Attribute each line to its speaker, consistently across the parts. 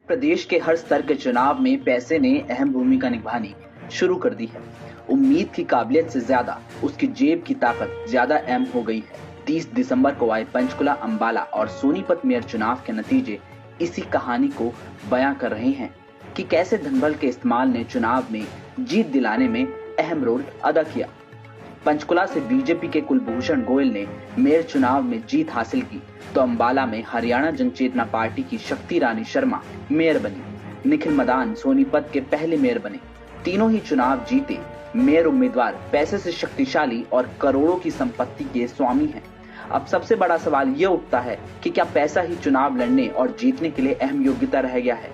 Speaker 1: प्रदेश के हर स्तर के चुनाव में पैसे ने अहम भूमिका निभानी शुरू कर दी है। उम्मीद की काबिलियत से ज्यादा उसकी जेब की ताकत ज्यादा अहम हो गई है। 30 दिसंबर को आए पंचकुला, अंबाला और सोनीपत मेयर चुनाव के नतीजे इसी कहानी को बयां कर रहे हैं कि कैसे धनबल के इस्तेमाल ने चुनाव में जीत दिलाने में अहम रोल अदा किया। पंचकुला से बीजेपी के कुलभूषण गोयल ने मेयर चुनाव में जीत हासिल की, तो अंबाला में हरियाणा जनचेतना पार्टी की शक्ति रानी शर्मा मेयर बनी। निखिल मदान सोनीपत के पहले मेयर बने। तीनों ही चुनाव जीते मेयर उम्मीदवार पैसे से शक्तिशाली और करोड़ों की संपत्ति के स्वामी हैं। अब सबसे बड़ा सवाल ये उठता है कि क्या पैसा ही चुनाव लड़ने और जीतने के लिए अहम योग्यता रह गया है?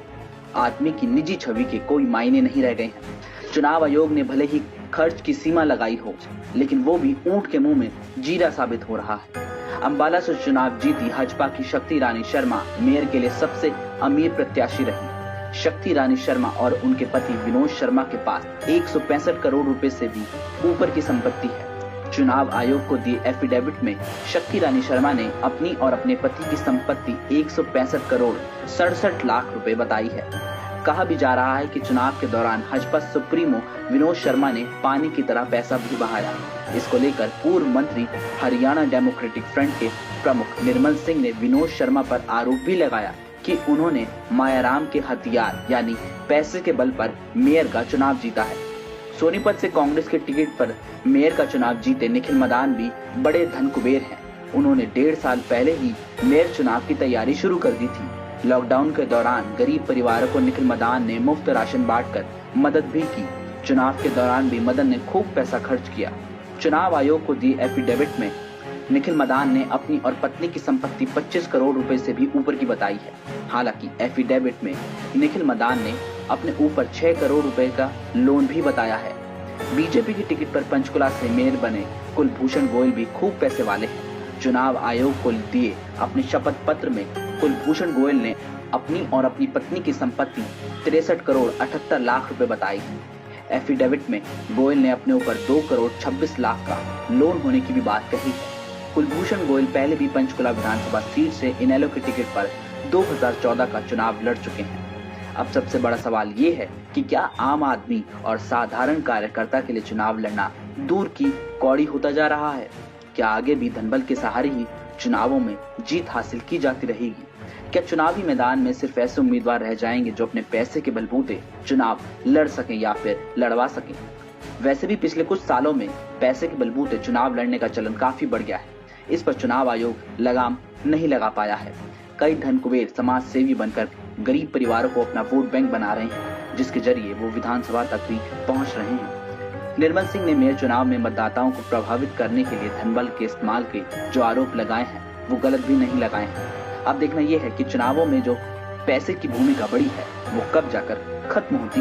Speaker 1: आदमी की निजी छवि के कोई मायने नहीं रह गए हैं। चुनाव आयोग ने भले ही खर्च की सीमा लगाई हो, लेकिन वो भी ऊंट के मुंह में जीरा साबित हो रहा है। अंबाला से चुनाव जीती भाजपा की शक्ति रानी शर्मा मेयर के लिए सबसे अमीर प्रत्याशी रही। शक्ति रानी शर्मा और उनके पति विनोद शर्मा के पास 165 करोड़ रुपए से भी ऊपर की संपत्ति है। चुनाव आयोग को दिए एफिडेविट में शक्ति रानी शर्मा ने अपनी और अपने पति की संपत्ति 165 करोड़ 67 लाख रुपए बताई है। कहा भी जा रहा है कि चुनाव के दौरान भाजपा सुप्रीमो विनोद शर्मा ने पानी की तरह पैसा भी बहाया। इसको लेकर पूर्व मंत्री हरियाणा डेमोक्रेटिक फ्रंट के प्रमुख निर्मल सिंह ने विनोद शर्मा पर आरोप भी लगाया कि उन्होंने मायाराम के हथियार यानी पैसे के बल पर मेयर का चुनाव जीता है। सोनीपत से कांग्रेस के टिकट पर मेयर का चुनाव जीते निखिल मदान भी बड़े धन कुबेर हैं। उन्होंने 1.5 साल पहले ही मेयर चुनाव की तैयारी शुरू कर दी थी। लॉकडाउन के दौरान गरीब परिवारों को निखिल मदान ने मुफ्त राशन बांटकर मदद भी की। चुनाव के दौरान भी मदन ने खूब पैसा खर्च किया। चुनाव आयोग को दिए एफिडेविट में निखिल मदान ने अपनी और पत्नी की संपत्ति 25 करोड़ रुपए से भी ऊपर की बताई है। हालांकि एफिडेविट में निखिल मदान ने अपने ऊपर 6 करोड़ रुपए का लोन भी बताया है। बीजेपी की टिकट पर पंचकुला से मेयर बने कुलभूषण गोयल भी खूब पैसे वाले हैं। चुनाव आयोग को दिए अपने शपथ पत्र में कुलभूषण गोयल ने अपनी और अपनी पत्नी की संपत्ति 63 करोड़ 78 लाख रुपए बताई है। एफिडेविट में गोयल ने अपने ऊपर 2 करोड़ 26 लाख का लोन होने की भी बात कही है। कुलभूषण गोयल पहले भी पंचकुला विधानसभा सीट से इनेलो के टिकट पर 2014 का चुनाव लड़ चुके हैं। अब सबसे बड़ा सवाल ये है कि क्या आम आदमी और साधारण कार्यकर्ता के लिए चुनाव लड़ना दूर की कौड़ी होता जा रहा है? क्या आगे भी धनबल के सहारे ही चुनावों में जीत हासिल की जाती रहेगी? क्या चुनावी मैदान में सिर्फ ऐसे उम्मीदवार रह जाएंगे जो अपने पैसे के बलबूते चुनाव लड़ सकें या फिर लड़वा सकें? वैसे भी पिछले कुछ सालों में पैसे के बलबूते चुनाव लड़ने का चलन काफी बढ़ गया है। इस पर चुनाव आयोग लगाम नहीं लगा पाया है। कई धन कुबेर समाज सेवी बनकर गरीब परिवारों को अपना वोट बैंक बना रहे हैं, जिसके जरिए वो विधानसभा तक भी पहुंच रहे हैं। निर्मल सिंह ने मेयर चुनाव में मतदाताओं को प्रभावित करने के लिए धनबल के इस्तेमाल के जो आरोप लगाए हैं वो गलत भी नहीं लगाए हैं। अब देखना यह है कि चुनावों में जो पैसे की भूमिका बड़ी है वो कब जाकर खत्म होती